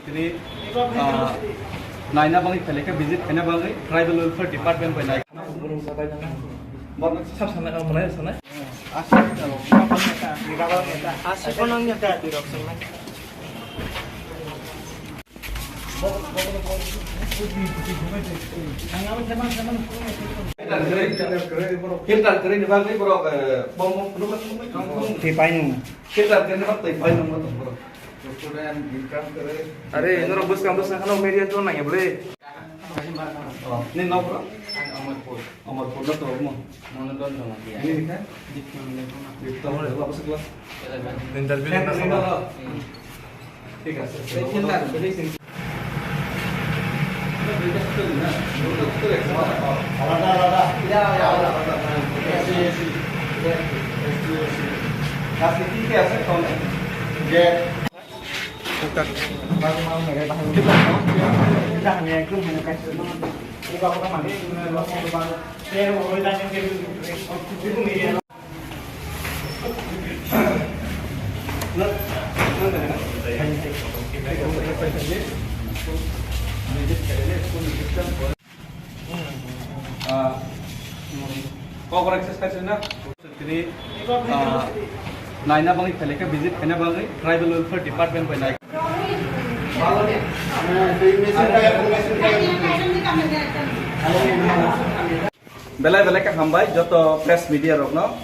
Ini naina bangi peleka visit kena bangi tribal welfare department by naik. Belum sampai sana. Baru Sab sana kamu mana sana? asal kalau kapan kita Di kapal kita. Asli konongnya tak di rok sana. kita keren di bangi bro bom penuh Tipanya. kita keren apa tipai nomor tu bro. Student income keren. Aरे ini robus kampus nak kalau media tu nanya boleh. Ini no bro. Amarpur. Amarpur na to mo. Monoton sama dia. Ini kan? Kita mau apa sekelas? Interview Kan na ini sama. no. ঠিক আছে Kita beli sing. Ya ya. Kasih tiga saya tahu nih. Bukan. Mau mereka tahu. Kita hanya itu hanya kasih. Bukan bukan mana itu luas itu bang. Saya mau tanya ke itu media. Kau koreksi sekali na. Jadi naina bangi peleka visit kena bangi tribal welfare department by naik. Belai belai ka hambai joto press media rokno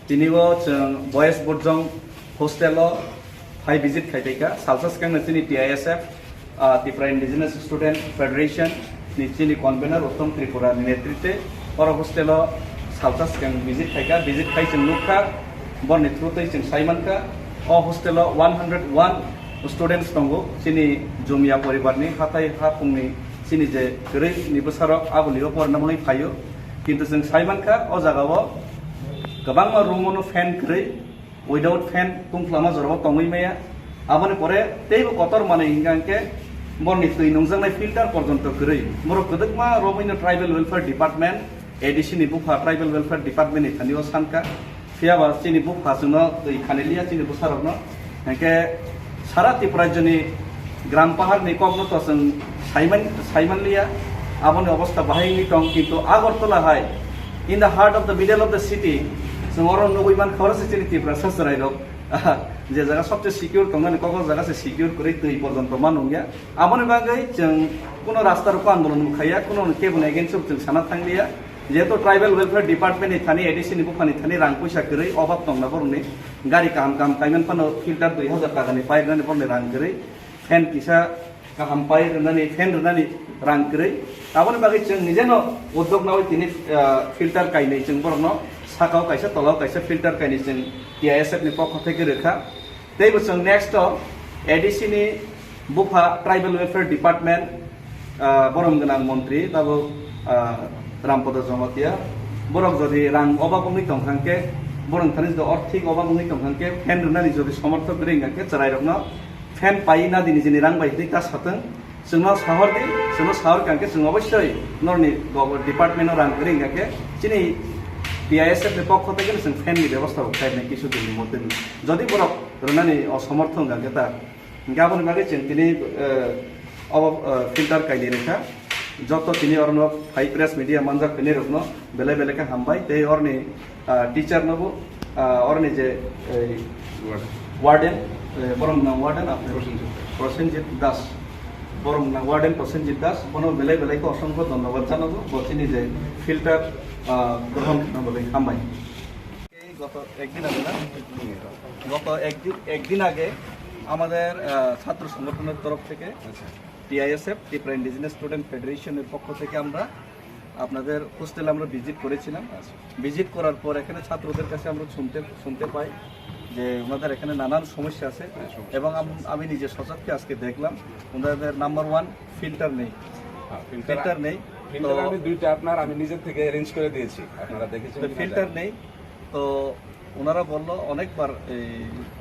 tiniwo jeng boys borjong hostelo hai visit khaiteka salsas kang nitini TISF Tripura Indigenous Student Federation nitini convener Uttam Tripura netritwe or hostelo salsas kang visit khaika visit khai jeng nukha bor netrutoi jeng saimanka o hostelo 101 students tongo sini jumia poribarni hatai hapungni sini je gere ni bosarok abulio pornamoni phayo কিন্তু जों साइमानखा अ जागाव गोबां रुमनो fan करे without fan कुंफ्लामा Jarba तंगैमाया आबने परे तेबो Qatar माने हिंगांके बरनि तै नंजांनाय filter पर्यन्त करे मोर कदकमा रोमिनो ट्राइबल वेलफेयर डिपार्टमेंट एडिशननि बुफा ट्राइबल वेलफेयर डिपार्टमेंटनि थानियो सानका फियाबा सिनि बुफा जोंनो दै खानेलिया सिनि बुसारकनो हेके सारा त्रिपुराजनि ग्राम पाहारनि कग्नतो जों साइमानलिया आबोनि अवस्था बाहायनि दं किन्तु आगरतला हाय in the heart of the middle of the city जों अरन नगैमान खरसे त्रिपुरा ससराय दं जे जायगा सबसे सिक्योर दंनानै कक जायगा से सिक्योर करे दै पर्यन्त मानुया आबोनि बागै जों कोनो रास्ता रुपा आन्दोलन मुखाया कोनो केबन एगेन्स्ट जों साना थांलिया जेहेतु ट्राइबल वेलफेयर डिपार्टमेंटनि थानि एडिशननि बुफानि थानि रां पैसा करे अभाब दंना बरनि गारि काम काम कायमन फानो फिल्टार 2000 टाकानि पाइरनानै बरनि रां करे फैन किसा गाहाम पाइरनानै फैन रनानै रां करे आबोनि बागै जों निजेनो उद्योग नावै तिनि फिल्टार कायनै जों बरनो साकाव कायसा तलाव कायसा फिल्टार कायनै जों TISF नि पक्ष थेके रेखा दैबो जों नेक्स्ट एडिशननि बुफा ट्राइबल वेलफेयर डिपार्टमेंट बरम गोनां मन्त्री दाबो रामपद जमातिया बरक जदि रां अभाबनि दंखांके बरं थानि जदि आर्थिक अभाबनि दंखांके फैन रनानै जदि समर्थक रेंगाके चरायरकनो फैन पाइना दिनै जोंनि रां बायदि कास हाथों जोंनो साहर दे जोंनो साहर कांके जों अवश्य नरनि डिपार्टमेंट रां रेंगाके दिनै TISF नि पक्ष थेके जों फैननि व्यवस्था खालामनाय किछु दिननि मध्य जदि बरक रनानै असमर्थ गाके ता गाबोन बागै जों दिनै फिल्टार कायनि रेखा যত তিনি অরণ হাই প্রেস মিডিয়া মানজা ফেনে রকনো বেলে বেলেকে হামবাই তে অরনি টিচার নবো অরনি যে ওয়ার্ডেন বরং না ওয়ার্ডেন আপনি প্রসেনজিৎ দাস বরং না ওয়ার্ডেন প্রসেনজিৎ দাস কোনো বেলে বেলেকে অসংখ্য ধন্যবাদ জানাবো বচিনি যে ফিল্টার গ্রহণ বলে হামবাই গত একদিন আগে না গত একদিন আগে আমাদের ছাত্র সংগঠনের তরফ থেকে TISF ত্রিপুরা ইন্ডিজিনাস স্টুডেন্ট ফেডারেশনের পক্ষ থেকে আমরা আপনাদের হোস্টেলে আমরা ভিজিট করেছিলাম ভিজিট করার পর এখানে ছাত্রদের কাছে আমরা শুনতে পাই যে ওনাদের এখানে নানান সমস্যা আছে এবং আমি নিজে সচক্ষে আজকে দেখলাম ওনাদের নাম্বার 1 ফিল্টার নেই ফিল্টার নেই আমি দুইটা আপনার আমি নিজে থেকে অ্যারেঞ্জ করে দিয়েছি আপনারা দেখেছেন ফিল্টার নেই তো ওনারা বললো অনেকবার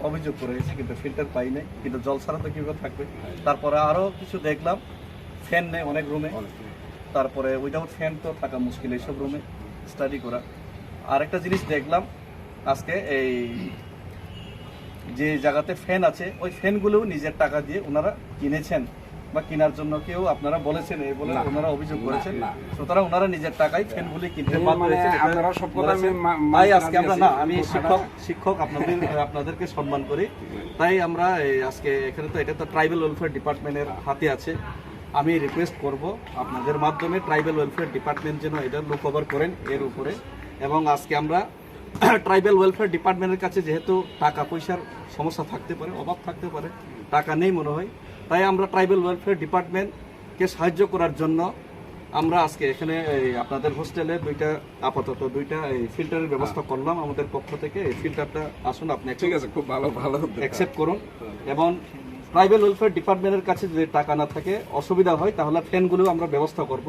অভিযোগ করে গেছে কিন্তু ফিল্টার পাই নাই কিন্তু জল ছাড়া তো কীভাবে থাকবে তারপরে আরও কিছু দেখলাম ফ্যান নেই অনেক রুমে তারপরে উইদাউট ফ্যান তো থাকা মুশকিল এইসব রুমে স্টাডি করা আরেকটা জিনিস দেখলাম আজকে এই যে জায়গাতে ফ্যান আছে ওই ফ্যানগুলোও নিজের টাকা দিয়ে ওনারা কিনেছেন বা কেনার জন্য কেউ আপনারা বলেছেন এই বলে না। ওনারা অভিযোগ না, করেছেন না। সুতরাং ওনারা নিজের টাকায় ফ্যানগুলি কিনতে এই বাধ্য মানে হয়েছেন এটা আপনারা সব কথা বলেছেন। তাই আজকে আমরা না আমি শিক্ষক আপনাদেরকে সম্মান করি তাই আমরা আজকে এখানে তো এটা তো ট্রাইবাল ওয়েলফেয়ার ডিপার্টমেন্টের হাতে আছে আমি রিকোয়েস্ট করব আপনাদের মাধ্যমে ট্রাইবাল ওয়েলফেয়ার ডিপার্টমেন্ট যেন এটা লুক ওভার করেন এর উপরে এবং আজকে আমরা ট্রাইবাল ওয়েলফেয়ার ডিপার্টমেন্টের কাছে যেহেতু টাকা পয়সার সমস্যা থাকতে পারে অভাব থাকতে পারে টাকা নেই মনে হয় তাই আমরা ট্রাইবাল ওয়েলফেয়ার ডিপার্টমেন্টকে সাহায্য করার জন্য আমরা আজকে এখানে আপনাদের হোস্টেলে আপাতত দুইটা ফিল্টারের ব্যবস্থা করলাম আমাদের পক্ষ থেকে এই ফিল্টারটা আসুন আপনি ঠিক আছে, খুব ভালো ভালো অ্যাকসেপ্ট করুন এবং ট্রাইবাল ওয়েলফেয়ার ডিপার্টমেন্টের কাছে যদি টাকা না থাকে অসুবিধা হয় তাহলে ফ্যানগুলো আমরা ব্যবস্থা করব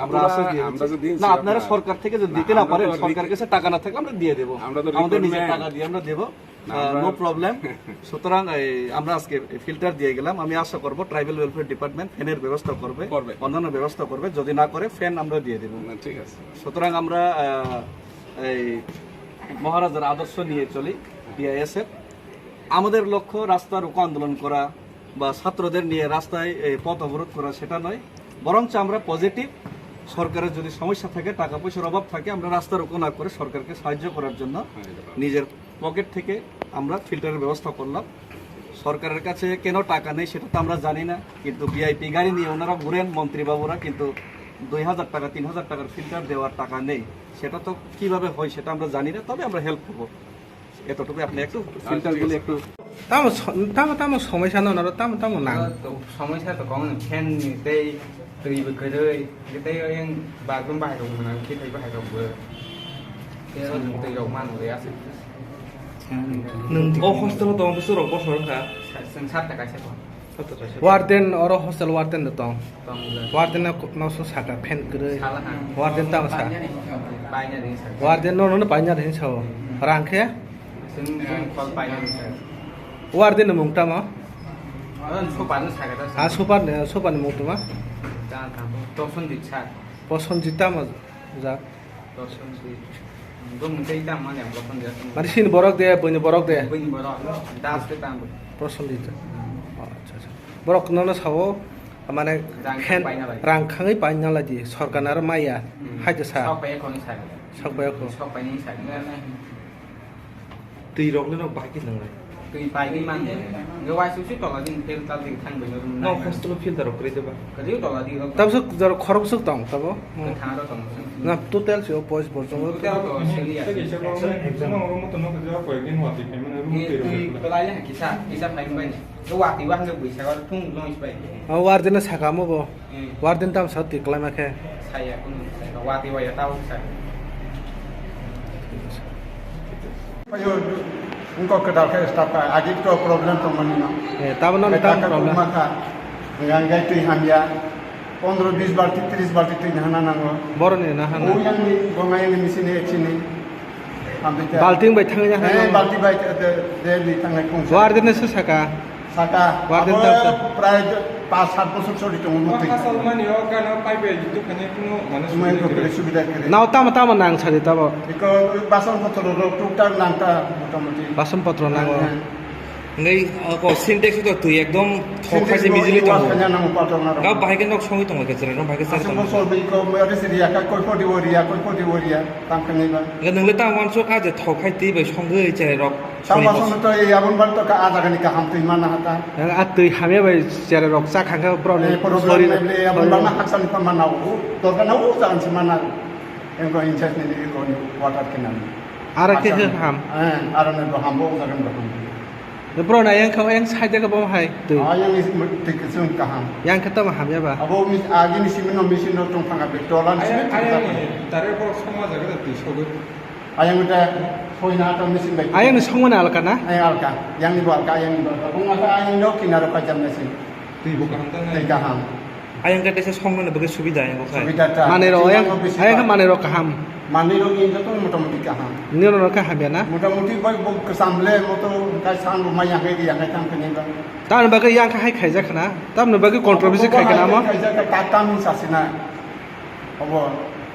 আমরা আশা দিয়ে আমরা যদি না আপনারা সরকার থেকে যদি দিতে না পারেন সরকারের কাছে টাকা না থাকলে আমরা দিয়ে দেবো আমরা তো আমাদের নিজের recruitment- টাকা দিয়ে আমরা দেবো নো প্রবলেম সুতরাং আমরা আজকে ফিল্টার দিয়ে গেলাম আমি আশা করব ট্রাইবাল ওয়েলফেয়ার ডিপার্টমেন্ট ফ্যানের ব্যবস্থা করবে করবে। অন্যান্য ব্যবস্থা করবে যদি না করে ফ্যান আমরা দিয়ে দেবো না, ঠিক আছে। সুতরাং আমরা এই মহারাজার আদর্শ নিয়ে চলি বিআইএসএফ আমাদের লক্ষ্য রাস্তা রোকো আন্দোলন করা বা ছাত্রদের নিয়ে রাস্তায় পথ অবরোধ করা সেটা নয় বরঞ্চ আমরা পজিটিভ সরকারের যদি সমস্যা থাকে টাকা পয়সার অভাব থাকে আমরা রাস্তা রোকো না করে সরকারকে সাহায্য করার জন্য নিজের পকেট থেকে আমরা ফিল্টারের ব্যবস্থা করলাম সরকারের কাছে কেন টাকা নেই সেটা তো আমরা জানি না কিন্তু ভিআইপি গাড়ি নিয়ে ওনারা ঘুরেন মন্ত্রীবাবুরা কিন্তু 2,000 টাকা 3,000 টাকার ফিল্টার দেওয়ার টাকা নেই সেটা তো কিভাবে হয় সেটা আমরা জানি না তবে আমরা হেল্প করবো এতটুকু আপনি একটু ফিল্টারগুলি একটু তামো সমস্যা না তামো না সমস্যা তো কম ফ্যান दै दैबो गोदै दै yang bagun बाहाय दं मोन खि थाइ बाहाय दंबो दै याव मान गैयासै 어 호스텔로 또 무슨 버서가 जों 7 टाका से वार्डेन और हॉस्टल वार्डेन द तंग दं वार्डेन नौसो साटा फेन करे साला हां वार्डेन ताम सा बायना दे सा वार्डेन नो पाइना दिन छौ रांखे जों कल बायना दे सा वार्डेन मुंगता म सोपानो सागा आ सोपान मुंगता दा काम दर्शन दीक्षा पसंजिता म जा दर्शन सी दम दै दाम माने दर्शन दे माने सिन बरक दे बनि बरक दे बनि बर दास के दाम पसंजिता अच्छा अच्छा बरक ननो सावो माने फेन रांखाङै पाइना लादि सरकारनार माइया हाइदो सा सब पे कोन सा सकबायखौ सब पे नि सा दै रगनो बाकी नंलाय दै बायनि मान गवाय सुसु तला दिन फेल ताल दिन थांबो न हॉस्टेल फिल्टर करे देबा कदि तला दिन तबसो जर खरबसो दं तब थाङा दं ना टोटल से poised बर्जङ Pelaya kisah paling banyak. Lu waktu lu bisa kalau tung noise baik. Warden साकामो बो वार्डेन ताम सा तिक्ला माखे Saya pun waktu waya tahu saya. Payo uनको kedal ke staff agi to problem to manina. ए तब न ताम problem maka yang gai tu hamya 15-20 balti 30 balti tu hana nango. बरनि ना O हाना yang ni gongai ni mesin sini. Ambil बाल्टिङ बाइ थाङै ना balti baik de di tangai kung. Warden से साका Saka Warden abo tahu, prai 5-7 বছর চলি তো উন্নতি। Semua itu beri sudah kiri. Now ताम ताम नाङ छदि तब Iko basan foto ro tukar nanta motamoti. बासन पत्र नाङ नै अको सिन्टेक्स त तुइ एकदम थखासे मिजिलि त Kanya nang patong na. गाव बाहायके नक सँगै तङ गेजरे न बाहायके सार Asal bosol bi ko mari siria ka koi podi woria tangkani ba. नंले ता वानसो आजे थखाइ ति बै सँगै चेरे रक Sama sama to yabon ban to ka ada kan ka ham tu mana hata. आ तुइ हामे बै चेरे रक चा खांगा problem Problem le yabon ban haksan pa mana u. To kana u san si mana. Engko incas ni ko ni water kenan. आरो के हाम Aran do hambo zagan ba. Bro ना yang kau yang side के बम हाय तुइ Ayang is tik sun ka ham. yang kata maham ya ba Abo mis agi ni simin no misin no tong panga be tolan simin. Ayang udah poina ta misin ba. ayang ni songmana alkana Ay alka, yang ni buat kaya yang ni buat. Kung asa ayang no kinaro ka jam nasi. Tiga ham. ayang kata se songmana bagai subida yang kau Subida ta. mane ro ayang ayang mane ro kaham Mandi lo ingin tu motamoti ka ham. ni ro ka ham ya na Motamoti boy bo kesamble moto kai san rumah yang kayak yang kayak kini ba. tam na bagai yang ka hai khai jakna tam na bagai controversy khai kana ma Kai ka kata min sasina. Abo.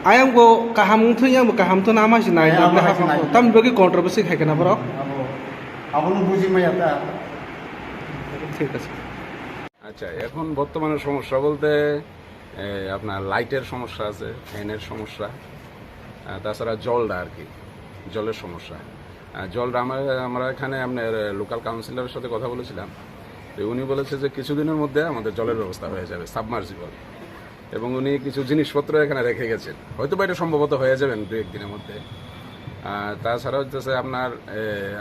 ayang go kaham tu yang kaham tu nama si nai Ayang na nama si nai. tam bagai controversy khai kana bro Abo. এখনো বুঝি মাইয়াটা ঠিক আছে। আচ্ছা, এখন বর্তমানে সমস্যা বলতে আপনার লাইটের সমস্যা আছে, ফ্যানের সমস্যা, তাছাড়া জলটা আর কি, জলের সমস্যা। জলটা আমরা এখানে আপনার লোকাল কাউন্সিলরের সাথে কথা বলেছিলাম, তো উনি বলেছে যে কিছুদিনের মধ্যে আমাদের জলের ব্যবস্থা হয়ে যাবে, সাবমার্সিবল, এবং উনি কিছু জিনিসপত্র এখানে রেখে গেছেন, হয়তো বা এটা সম্ভবত হয়ে যাবেন 2-1 দিনের মধ্যে। তাছাড়া হচ্ছে আপনার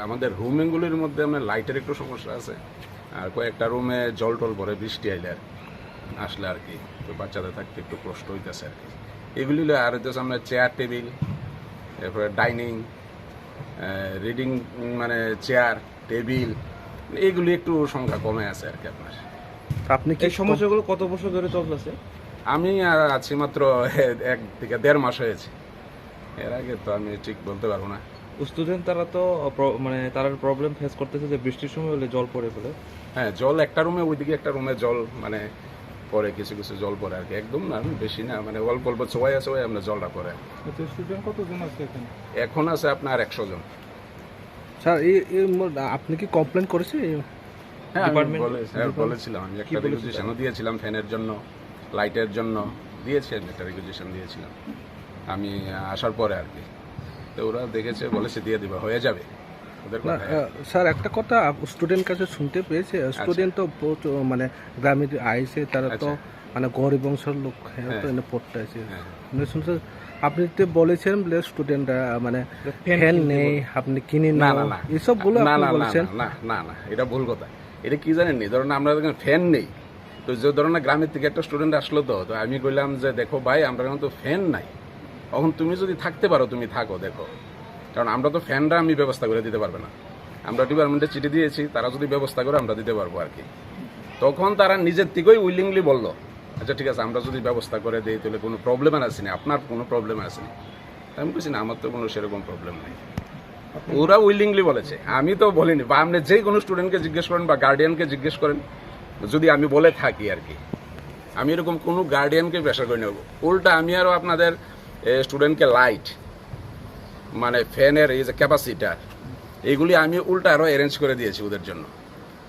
আমাদের রুমগুলির মধ্যে আপনার লাইটের একটু সমস্যা আছে, আর কয়েকটা রুমে জল টল পরে বৃষ্টি আইলে আসলে আর কি, তো বাচ্চাদের থাকতে একটু কষ্ট হইতেছে আর কি। এগুলি আর হচ্ছে আপনার চেয়ার টেবিল, এরপরে ডাইনিং, রিডিং মানে চেয়ার টেবিল, এইগুলি একটু সংখ্যা কমে আছে আর কি আপনার। আপনি কি এই সমস্যাগুলো কত বছর ধরে চলতেছে? আমি আছি মাত্র 1 থেকে 1.5 মাস হয়েছে, এর আগে তো আমি ঠিক বলতে পারবো না। স্টুডেন্ট তারা তো মানে তারা প্রবলেম ফেস করতেছে যে বৃষ্টির সময় হলে জল পড়ে ফেলে। হ্যাঁ, জল একটা রুমে, ওইদিকে একটা রুমে জল মানে পরে, কিছু কিছু জল পরে আর কি, একদম না বেশি না, মানে অল্প অল্প ছোঁয়ায় আমরা জলটা পরে। স্টুডেন্ট কতজন আছে এখানে? এখন আছে আপনার 100 জন। স্যার আপনি কি কমপ্লেন করেছে? হ্যাঁ, Department? বলেছিলাম, আমি একটা রিকুইজিশনও দিয়েছিলাম, ফ্যানের জন্য, লাইটের জন্য দিয়েছি, আমি একটা রিকুইজিশন দিয়েছিলাম আমি আসার পরে আর কি। তো ওরা দেখেছে, বলেছে দিয়ে দিবা, হয়ে যাবে ওদের না, কথা। স্যার একটা কথা স্টুডেন্ট কাছে শুনতে পেয়েছে, স্টুডেন্ট তো মানে গ্রামে আইসে, তারা তো আচ্ছা। মানে গরিব বংশের লোক, হ্যাঁ। তো এনে পড়তে আছে। হ্যাঁ। শুনছে আপনি তো বলেছেন বলে স্টুডেন্টরা মানে ফ্যান নেই, আপনি কিনে না নাও, না না, এসব বলে না আপনি না বলছেন। না না না, এটা ভুল কথা। এটা কি জানেন নি, ধরুন আমরা এখানে ফ্যান নেই, তো যে ধরুন গ্রামের থেকে একটা স্টুডেন্ট আসলো, তো আমি বললাম যে দেখো ভাই, আমরা এখন তো ফ্যান নাই, এখন তুমি যদি থাকতে পারো তুমি থাকো, দেখো, কারণ আমরা তো ফ্যানরা আমি ব্যবস্থা করে দিতে পারবে না, আমরা ডিপার্টমেন্টে চিঠি দিয়েছি, তারা যদি ব্যবস্থা করে আমরা দিতে পারবো আর কি। তখন তারা নিজের থেকেই উইলিংলি বললো, আচ্ছা ঠিক আছে, আমরা যদি ব্যবস্থা করে দিই তাহলে কোনো প্রবলেম আসেনি, আপনার কোনো প্রবলেম আসেনি। আমি বলছি না, আমার তো কোনো সেরকম প্রবলেম নেই। ওরা উইলিংলি বলেছে, আমি তো বলিনি। বা আপনি যে কোনো স্টুডেন্টকে জিজ্ঞেস করেন বা গার্ডিয়ানকে জিজ্ঞেস করেন, যদি আমি বলে থাকি আর কি, আমি এরকম কোনো গার্ডিয়ানকে প্রেশার করে নেব। উল্টা আমি আরও আপনাদের স্টুডেন্টকে লাইট মানে ফ্যানের এই যে ক্যাপাসিটার, এগুলি আমি উল্টা আরও অ্যারেঞ্জ করে দিয়েছি ওদের জন্য।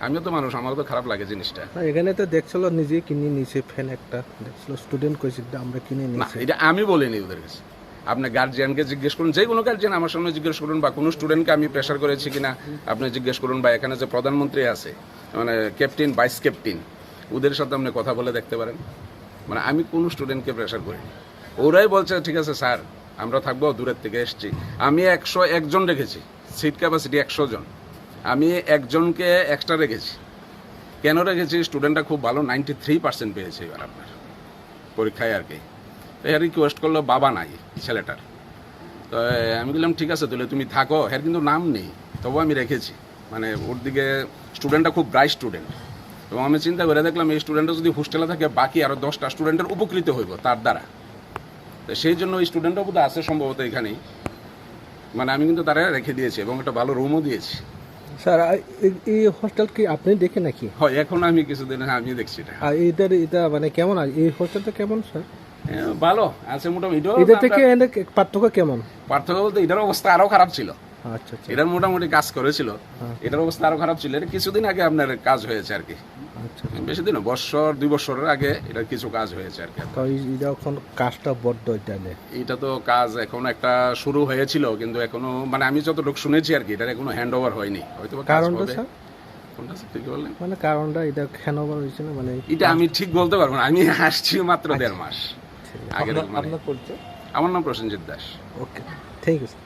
আমিও তো মানুষ, আমারও তো খারাপ লাগে জিনিসটা। না, এখানে তো দেখছিল নিজে কিনে নিয়েছে ফ্যান একটা, দেখছিল স্টুডেন্ট কইছে আমরা কিনে না, নিয়েছি। এটা আমি বলিনি ওদের কাছে। আপনি গার্জিয়ানকে জিজ্ঞেস করুন, যে কোনো গার্জিয়ান আমার সামনে জিজ্ঞেস করুন, বা কোনো স্টুডেন্টকে আমি প্রেশার করেছি কিনা আপনি জিজ্ঞেস করুন, বা এখানে যে প্রধানমন্ত্রী আছে মানে ক্যাপ্টেন, ভাইস ক্যাপ্টেন, ওদের সাথে আপনি কথা বলে দেখতে পারেন। মানে আমি কোনো স্টুডেন্টকে প্রেশার করিনি, ওরাই বলছে ঠিক আছে স্যার আমরা থাকবো, দূরের থেকে এসছি। আমি 101 জন রেখেছি, সিট ক্যাপাসিটি 100 জন, আমি একজনকে এক্সট্রা রেখেছি। কেন রেখেছি? স্টুডেন্টটা খুব ভালো, 93% পেয়েছে এবার আপনার পরীক্ষায় আর কি। এর রিকোয়েস্ট করলো, বাবা নাই ছেলেটার, তো আমি বললাম ঠিক আছে তাহলে তুমি থাকো। এর কিন্তু নাম নেই, তবু আমি রেখেছি, মানে ওর দিকে স্টুডেন্টটা খুব ব্রাইট স্টুডেন্ট, এবং আমি চিন্তা করে দেখলাম এই স্টুডেন্টটা যদি হোস্টেলে থাকে বাকি আরও 10টা স্টুডেন্টের উপকৃত হইব তার দ্বারা। তো সেই জন্য ওই স্টুডেন্টরা বোধহয় আছে সম্ভবত এখানেই, মানে আমি কিন্তু তারা রেখে দিয়েছি এবং একটা ভালো রুমও দিয়েছি। স্যার এই হোস্টেল কি আপনি দেখে নাকি? হয়, এখন আমি কিছুদিন আমি দেখছি এটা। আর এটা মানে কেমন আছে এই হোস্টেলটা, কেমন স্যার? ভালো আছে মোটামুটি। এটা থেকে পার্থক্য কেমন? পার্থক্য বলতে এটার অবস্থা আরো খারাপ ছিল, আচ্ছা আচ্ছা এটার মোটামুটি কাজ করেছিল, এটার অবস্থা আরো খারাপ ছিল। এটা কিছুদিন আগে আপনার কাজ হয়েছে আর কি, আচ্ছা। বেশি দিন, 2 বছরের আগে এটার কিছু কাজ হয়েছে আর কি। তো এটা এখন কাজটা বড্ড এটালে, এটা তো কাজ এখন একটা শুরু হয়েছিল, কিন্তু এখনো মানে আমি যতটুকু শুনেছি আর কি, এটার এখনো হ্যান্ড ওভার হয়নি, হয়তো কাজ কারণটা হবে। স্যার? কোনটা স্যার ঠিক বললেন? মানে কারণটা এটা কেন হয়েছে না, মানে এটা আমি ঠিক বলতে পারবো না, আমি আসছি মাত্র 1.5 মাস আগে। আপনার পরিচয়? আমার নাম প্রসেনজিৎ দাস। ওকে, থ্যাংক ইউ স্যার।